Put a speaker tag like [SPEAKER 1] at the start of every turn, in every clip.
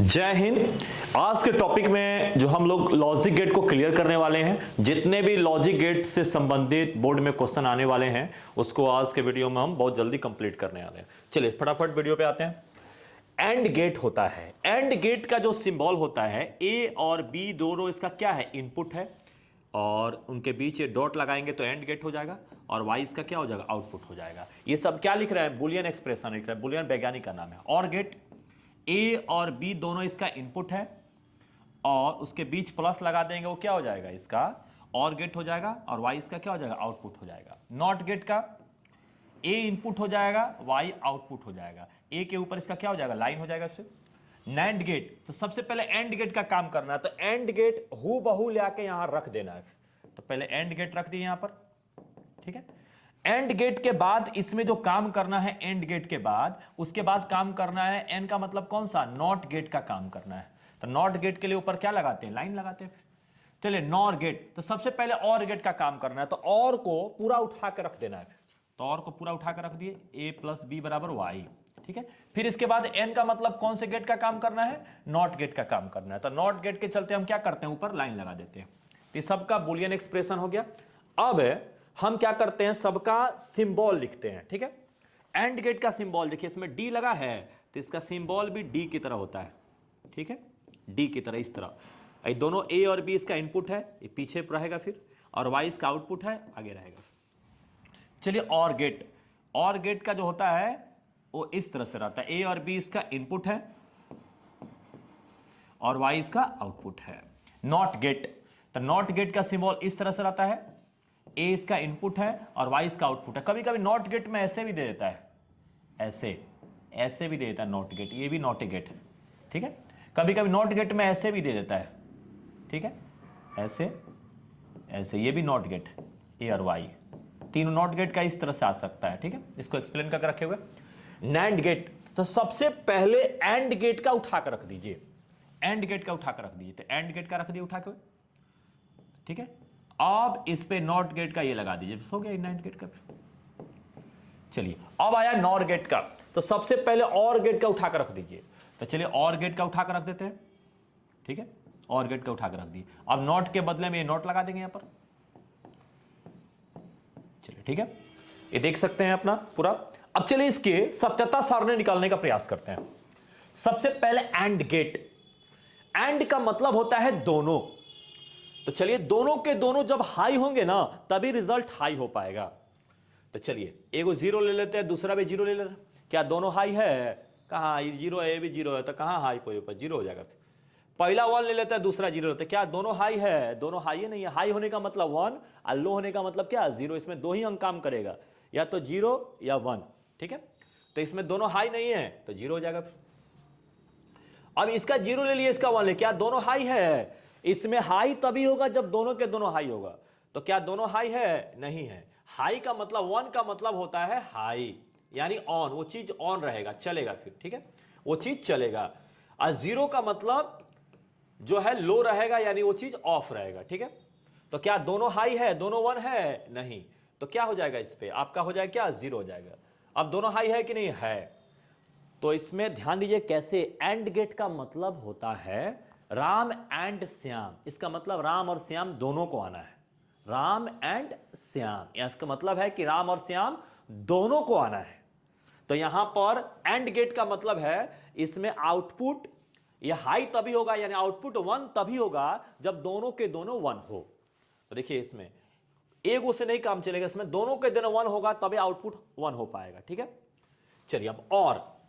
[SPEAKER 1] जय हिंद। आज के टॉपिक में जो हम लोग लॉजिक गेट को क्लियर करने वाले हैं, जितने भी लॉजिक गेट से संबंधित बोर्ड में क्वेश्चन आने वाले हैं उसको आज के वीडियो में हम बहुत जल्दी कंप्लीट करने वाले हैं। चलिए फटाफट वीडियो पे आते हैं। एंड गेट होता है, एंड गेट का जो सिंबल होता है ए और बी दोनों इसका क्या है, इनपुट है, और उनके बीच ये डॉट लगाएंगे तो एंड गेट हो जाएगा, और वाई इसका क्या हो जाएगा, आउटपुट हो जाएगा। ये सब क्या लिख रहा है, बुलियन एक्सप्रेशन लिख रहा है, बुलियन वैज्ञानिक का नाम है। और गेट ए और बी दोनों इसका इनपुट है और उसके बीच प्लस लगा देंगे, वो क्या हो जाएगा, इसका और गेट हो जाएगा, और वाई इसका क्या हो जाएगा, आउटपुट हो जाएगा। नॉट गेट का ए इनपुट हो जाएगा, वाई आउटपुट हो जाएगा, ए के ऊपर इसका क्या हो जाएगा, लाइन हो जाएगा। इससे नैंड गेट, तो सबसे पहले एंड गेट का काम करना है, तो एंड गेट हु बहू लेके यहां रख देना है। तो पहले एंड गेट रख दिए यहां पर, ठीक है। एंड गेट के बाद इसमें जो काम करना है, एंड गेट के बाद उसके बाद काम करना है, एन का मतलब कौन सा, नॉट गेट का काम करना है। तो नॉट गेट के लिए ऊपर क्या लगाते हैं, लाइन लगाते हैं। चलिए नॉर गेट, तो सबसे पहले और गेट का काम करना है, तो और को पूरा उठा के रख देना है। तो और को पूरा उठा के रख दिए, ए प्लस बी बराबर वाई, ठीक है। फिर इसके बाद एन का मतलब कौन से गेट का काम करना है, नॉट गेट का काम करना है। तो नॉट गेट के चलते हम क्या करते हैं, ऊपर लाइन लगा देते हैं। ये सबका बुलियन एक्सप्रेशन हो गया। अब हम क्या करते हैं, सबका सिंबल लिखते हैं, ठीक है। एंड गेट का सिंबल देखिए, इसमें डी लगा है तो इसका सिंबल भी डी की तरह होता है, ठीक है, डी की तरह इस तरह। ये दोनों ए और बी इसका इनपुट है, ये पीछे रहेगा फिर, और वाई इसका आउटपुट है, आगे रहेगा। चलिए और गेट का जो होता है वो इस तरह से रहता है, ए और बी इसका इनपुट है और वाई इसका आउटपुट है। नॉट गेट, तो नॉट गेट का सिंबल इस तरह से रहता है, ए इसका इनपुट है और वाई इसका आउटपुट है। कभी कभी नॉट गेट में ऐसे भी दे देता है, ऐसे भी दे देता है नॉट गेट, ये भी नॉट गेट है, ठीक है। कभी कभी नॉट गेट में ऐसे भी दे देता है, ठीक है, ऐसे ये भी नॉट गेट, ए और वाई तीनों नॉट गेट का इस तरह से आ सकता है, ठीक है। इसको एक्सप्लेन करके रखे हुए। नैंड गेट, तो सबसे पहले एंड गेट का उठा कर रख दीजिए, एंड गेट का उठा कर रख दीजिए, तो एंड गेट का रख दिए उठा के, ठीक है। अब इस पे नॉट गेट का ये लगा दीजिए, हो गया नैंड गेट का। चलिए अब आया नॉर गेट का, तो सबसे पहले और गेट का उठा कर रख दीजिए। तो चलिए और गेट का उठा कर रख देते हैं, ठीक है, और गेट का उठा कर रख दिए। अब नॉट के बदले में ये नॉट लगा देंगे यहां पर, चलिए ठीक है, ये देख सकते हैं अपना पूरा। अब चलिए इसके सत्यता सारणी निकालने का प्रयास करते हैं। सबसे पहले एंड गेट, एंड का मतलब होता है दोनों। तो चलिए दोनों के दोनों जब हाई होंगे ना तभी रिजल्ट हाई हो पाएगा। तो चलिए एगो जीरो ले लेते हैं, दूसरा भी जीरो ले लेते हैं, क्या दोनों हाई है, कहां जीरो है, ये भी जीरो है, तो कहां हाई पर जीरो हो जाएगा। पहला वन ले लेता है, दूसरा जीरो लेते हैं, क्या दोनों हाई है, दोनों हाई है नहीं है। हाई होने का मतलब वन और लो होने का मतलब क्या, जीरो। इसमें दो ही अंक काम करेगा, या तो जीरो या वन, ठीक है। तो इसमें दोनों हाई नहीं है तो जीरो हो जाएगा। अब इसका जीरो ले लिया, इसका वन ले, क्या दोनों हाई है। इसमें हाई तभी होगा जब दोनों के दोनों हाई होगा। तो क्या दोनों हाई है, नहीं है। हाई का मतलब, वन का मतलब होता है हाई, यानी ऑन, वो चीज ऑन रहेगा, चलेगा फिर, ठीक है, वो चीज चलेगा। और जीरो का मतलब जो है लो रहेगा, यानी वो चीज ऑफ रहेगा, ठीक है। तो क्या दोनों हाई है, दोनों वन है, नहीं, तो क्या हो जाएगा, इस पे आपका हो जाएगा क्या, जीरो हो जाएगा। अब दोनों हाई है कि नहीं है, तो इसमें ध्यान दीजिए कैसे। एंड गेट का मतलब होता है राम एंड श्याम, इसका मतलब राम और श्याम दोनों को आना है, राम एंड श्याम, इसका मतलब है कि राम और श्याम दोनों को आना है। तो यहां पर एंड गेट का मतलब है इसमें आउटपुट ये हाई तभी होगा, यानी आउटपुट वन तभी होगा जब दोनों के दोनों वन हो। तो देखिए इसमें एगो से नहीं काम चलेगा, इसमें दोनों के दोनों वन होगा तभी आउटपुट वन हो पाएगा, ठीक है। चलिए अब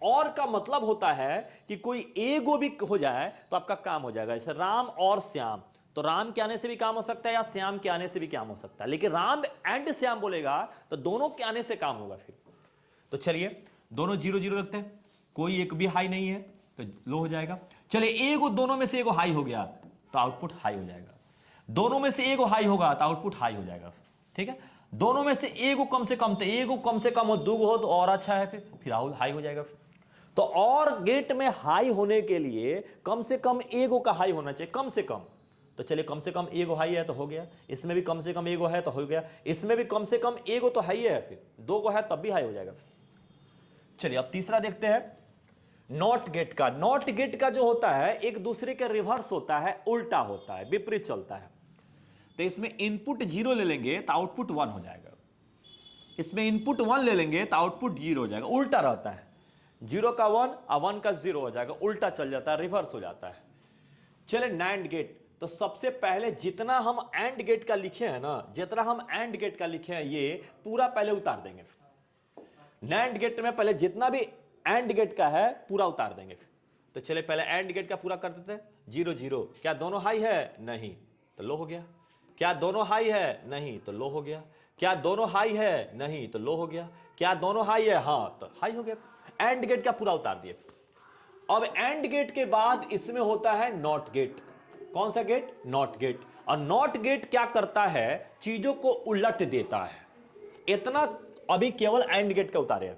[SPEAKER 1] और का मतलब होता है कि कोई एगो भी हो जाए तो आपका काम हो जाएगा। जैसे राम और श्याम, तो राम के आने से भी काम हो सकता है या श्याम के आने से भी काम हो सकता है, लेकिन राम एंड श्याम बोलेगा तो दोनों के आने से काम होगा फिर। तो चलिए दोनों जीरो जीरो रखते हैं, कोई एक भी हाई नहीं है तो लो हो जाएगा। चलिए एगो दोनों में से एगो हाई हो गया तो आउटपुट हाई हो जाएगा, दोनों में से एगो हाई होगा तो आउटपुट हाई हो जाएगा, ठीक है। दोनों में से एगो कम से कम, तो एगो कम से कम हो, दो हो तो और अच्छा है, फिर हाई हो जाएगा। तो और गेट में हाई होने के लिए कम से कम एगो का हाई होना चाहिए, कम से कम। तो चलिए कम से कम एगो हाई है तो हो गया, इसमें भी कम से कम एगो है तो हो गया, इसमें भी कम से कम एगो तो हाई है, फिर दो को है तब भी हाई हो जाएगा। चलिए अब तीसरा देखते हैं। नॉट गेट का जो होता है एक दूसरे के रिवर्स होता है, उल्टा होता है, विपरीत चलता है। तो इसमें इनपुट 0 ले लेंगे तो आउटपुट 1 हो जाएगा, इसमें इनपुट 1 ले लेंगे तो आउटपुट 0 हो जाएगा, उल्टा रहता है। 0 का 1 और 1 का 0 हो जाएगा, उल्टा चल जाता है, रिवर्स हो जाता है। चले नैंड गेट, तो सबसे पहले जितना हम एंड गेट का लिखे हैं ना, जितना हम एंड गेट का लिखे हैं ये पूरा पहले उतार देंगे। नैंड गेट में पहले जितना भी एंड गेट का है पूरा उतार देंगे। तो चले पहले एंड गेट का पूरा कर देते हैं। 0 0, क्या दोनों हाई है? नहीं, तो लो हो गया। क्या दोनों हाई है? नहीं, तो लो हो गया। क्या दोनों हाई है? नहीं, तो लो हो गया। क्या दोनों हाई है? हाँ, तो हाई हो गया। एंड गेट का पूरा उतार दिए। अब एंड गेट के बाद इसमें होता है नॉट गेट। कौन सा गेट? Not gate. और नॉट गेट क्या करता है? चीजों को उलट देता है। इतना अभी केवल एंड गेट का उतारे।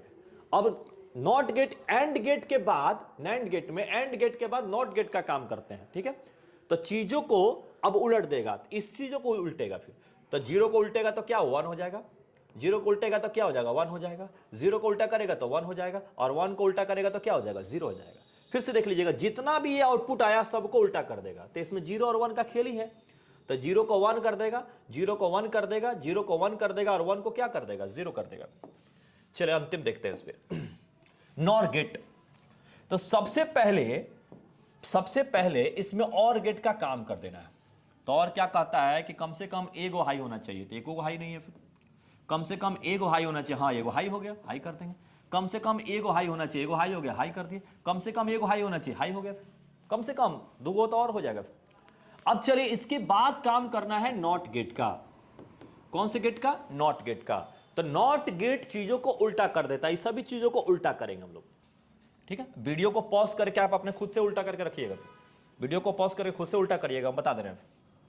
[SPEAKER 1] अब नॉट गेट एंड गेट के बाद, नैंड गेट में एंड गेट के बाद नॉट गेट का काम करते हैं, ठीक है। तो चीजों को अब उलट देगा, इस चीजों को उल्टेगा। फिर तो 0 को उल्टेगा तो क्या? 1 हो जाएगा। 0 को उल्टेगा तो क्या हो जाएगा? 1 हो जाएगा। 0 को उल्टा करेगा तो 1 हो जाएगा, और 1 को उल्टा करेगा तो क्या हो जाएगा? 0 हो जाएगा। फिर से देख लीजिएगा, जितना भी ये आउटपुट आया सबको उल्टा कर देगा। तो इसमें 0 और 1 का खेल ही है। तो 0 को 1 कर देगा, 0 को 1 कर देगा, 0 को 1 कर देगा, और 1 को क्या कर देगा? 0 कर देगा। चलिए अंतिम देखते हैं इस पे, नॉर गेट। तो सबसे पहले इसमें और गेट का काम कर देना है। तो और क्या कहता है कि कम से कम एगो हाई होना चाहिए, तो एको हाई नहीं है। फिर कम से कम एगो हाई होना चाहिए, हाँ एगो हाई हो गया, हाई कर देंगे। कम से कम एगो हाई होना चाहिए, एगो हाई हो गया, हाई कर दिए। कम से कम एगो हाई होना चाहिए, हाई हो गया। कम से कम दो तो और हो जाएगा। अब चलिए इसके बाद काम करना है नॉट गेट का। कौन से गेट का? नॉट गेट का। तो नॉट गेट चीजों को उल्टा कर देता है, इस सभी चीजों को उल्टा करेंगे हम लोग, ठीक है। वीडियो को पॉज करके आप अपने खुद से उल्टा करके रखिएगा। वीडियो को पॉज करके खुद से उल्टा करिएगा, हम बता दे रहे हैं।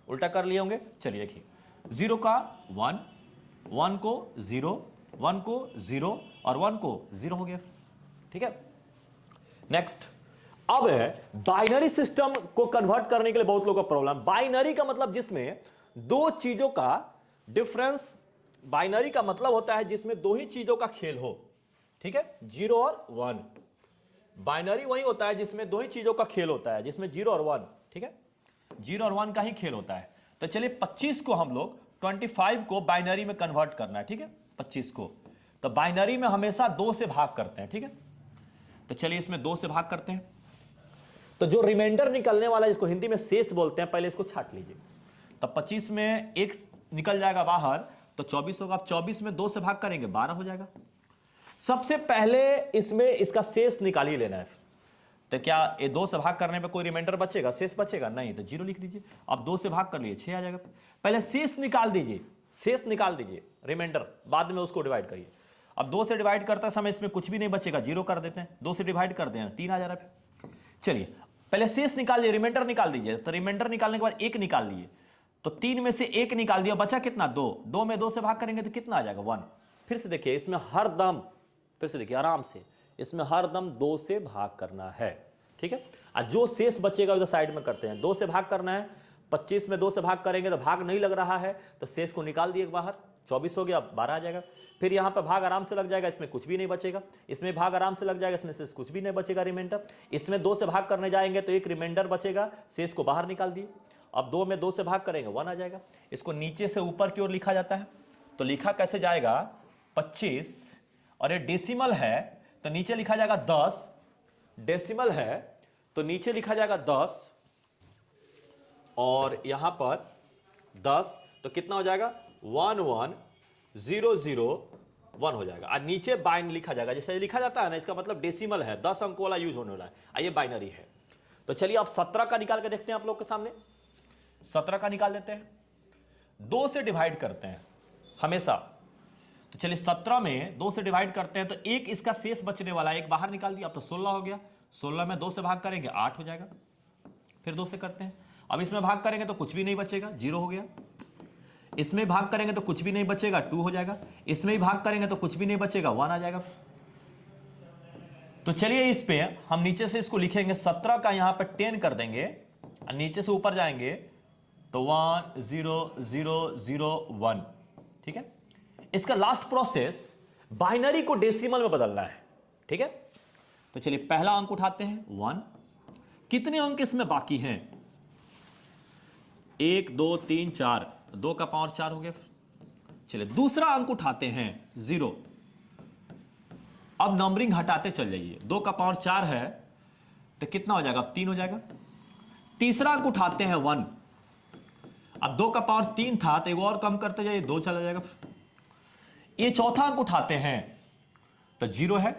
[SPEAKER 1] उल्टा कर लिए होंगे। चलिए देखिए, 0 का 1, 1 को 0, 1 को 0, और 1 को 0 हो गया, ठीक है। नेक्स्ट, अब बाइनरी सिस्टम को कन्वर्ट करने के लिए बहुत लोगों को प्रॉब्लम। बाइनरी का मतलब जिसमें दो चीजों का डिफरेंस, बाइनरी का मतलब होता है जिसमें दो ही चीजों का खेल हो, ठीक है, 0 और 1। बाइनरी वही होता है जिसमें दो ही चीजों का खेल होता है, जिसमें 0 और 1, ठीक है, 0 और 1 का ही खेल होता है। तो चलिए 25 को हम लोग 25 को बाइनरी में कन्वर्ट करना है, ठीक है। 25 को तो बाइनरी में हमेशा 2 से भाग करते हैं, ठीक है। तो चलिए इसमें 2 से भाग करते हैं। तो जो रिमाइंडर निकलने वाला है, इसको हिंदी में शेष बोलते हैं, पहले इसको छाट लीजिए। तब 25 में 1 निकल जाएगा बाहर, तो 24 होगा। अब 24 में 2 से भाग करेंगे, 12 हो जाएगा। सबसे पहले इसमें इसका शेष निकाल ही लेना है। तो क्या ये 2 से भाग करने पे कोई रिमाइंडर बचेगा, शेष बचेगा? नहीं, तो 0 लिख दीजिए। अब 2 से भाग कर लिए, 6 आ जाएगा। पहले शेष निकाल दीजिए, शेष निकाल दीजिए, रिमाइंडर बाद में उसको डिवाइड करिए। अब 2 से डिवाइड करते समय इसमें कुछ भी नहीं बचेगा, 0 कर देते हैं। 2 से डिवाइड कर दें, 3 आ जा रहा है। चलिए पहले शेष निकाल दिए, रिमाइंडर निकाल दीजिए। तो रिमाइंडर निकालने के बाद 1 निकाल दिए, तो 3 में से 1 निकाल दिया, बचा कितना? 2। 2 में 2 से भाग करेंगे तो कितना आ जाएगा? 1। फिर से देखिए इसमें हर दम, फिर से देखिए आराम से, इसमें हर दम 2 से भाग करना है, ठीक है। और जो शेष बचेगा उधर साइड में करते हैं। 2 से भाग करना है, 25 में 2 से भाग करेंगे तो भाग नहीं लग रहा है, तो शेष को निकाल दिए बाहर। 24 हो गया, 12 आ जाएगा। फिर यहां पर भाग आराम से लग जाएगा, इसमें कुछ भी नहीं बचेगा। इसमें भाग आराम से लग जाएगा, इसमें से कुछ भी नहीं बचेगा रिमाइंडर। इसमें 2 से भाग करने जाएंगे तो एक रिमाइंडर बचेगा, शेष को बाहर निकाल दिए। अब 2 में 2 से भाग करेंगे, 1 आ जाएगा। इसको नीचे से ऊपर की ओर लिखा जाता है, तो लिखा कैसे जाएगा? 25, और ये डेसिमल है तो नीचे लिखा जाएगा 10। डेसिमल है तो नीचे लिखा जाएगा 10, और यहां पर 10, तो कितना हो जाएगा? 11001 हो जाएगा। और नीचे बाइन लिखा जाएगा, जैसे लिखा जाता है ना, इसका मतलब डेसिमल है, 10 अंक वाला यूज होने वाला है, ये बाइनरी है। तो चलिए आप 17 का निकाल के देखते हैं आप लोग के सामने। 17 का निकाल देते हैं, 2 से डिवाइड करते हैं हमेशा। तो चलिए 17 में 2 से डिवाइड करते हैं, तो एक इसका शेष बचने वाला है, एक बाहर निकाल दिया, अब तो 16 हो गया। 16 में 2 से भाग करेंगे, 8 हो जाएगा। फिर 2 से करते हैं, अब इसमें भाग करेंगे तो कुछ भी नहीं बचेगा, 0 हो गया। इसमें भाग करेंगे तो कुछ भी नहीं बचेगा, 2 हो जाएगा। इसमें ही भाग करेंगे तो कुछ भी नहीं बचेगा, 1 आ जाएगा। तो चलिए इस पे हम नीचे से इसको लिखेंगे, 17 का यहां पर 10 कर देंगे, और नीचे से ऊपर जाएंगे तो 10001, ठीक है। इसका लास्ट प्रोसेस बाइनरी को डेसिमल में बदलना है, ठीक है। तो चलिए पहला अंक उठाते हैं 1। कितने अंक इसमें बाकी हैं? 1 2 3 4, 2 का पावर 4 हो गया। चलिए दूसरा अंक उठाते हैं 0। अब नंबरिंग हटाते चल जाइए, 2 का पावर 4 है तो कितना हो जाएगा? 3 हो जाएगा। तीसरा अंक उठाते हैं 1। अब 2 का पावर 3 था तो एक और कम करते जाइए, 2 चला जाएगा। ये चौथा अंक उठाते हैं तो 0 है।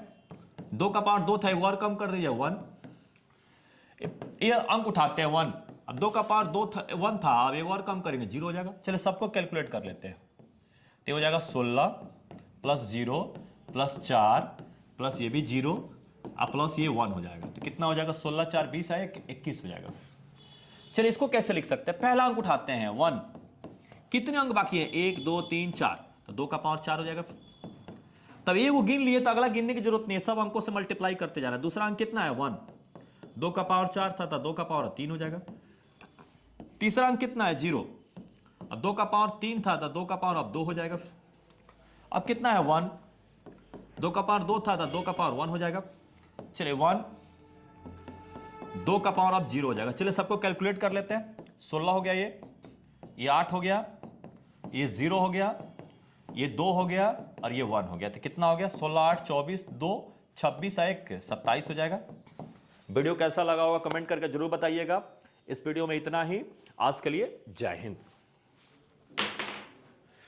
[SPEAKER 1] 2 का पावर 2 था, एक और कम कर दीजिए 1। ये अंक उठाते हैं 1। अब 2 का पावर 1 था, अब एक और कम करेंगे 0 हो जाएगा। चलिए सबको कैलकुलेट कर लेते हैं। तो हो जाएगा 16 प्लस 0 प्लस 4 प्लस ये भी 0 अब प्लस ये 1 हो जाएगा। तो कितना हो जाएगा? 16 4 20 आए, 21 हो जाएगा। चलिए इसको कैसे लिख सकते हैं? पहला अंक उठाते हैं 1। कितने अंक बाकी है? 1 2 3 4, तो 2 का पावर 4 हो जाएगा। तब ये वो गिन लिए तो अगला गिनने की जरूरत नहीं है, सब अंकों से मल्टीप्लाई करते जाना है। दूसरा अंक कितना है? 1। 2 का पावर 4 था तो 2 का पावर 3 हो जाएगा। तीसरा अंक कितना है? 0। अब 2 का पावर 3 था तो 2 का पावर अब 2 हो जाएगा। अब कितना है? 1। 2 का पावर 2 था तो 2 का पावर 1 हो जाएगा। चलिए 1, 2 का पावर अब 0 हो जाएगा। चलिए सबको कैलकुलेट कर लेते हैं। 16 हो गया, ये 8 हो गया, ये 0 हो गया, ये 2 हो गया और ये 1 हो गया। तो कितना हो गया? 16 8 24 2 26 1 27 हो जाएगा। वीडियो कैसा लगा होगा कमेंट करके जरूर बताइएगा। इस वीडियो में इतना ही। आज के लिए जय हिंद।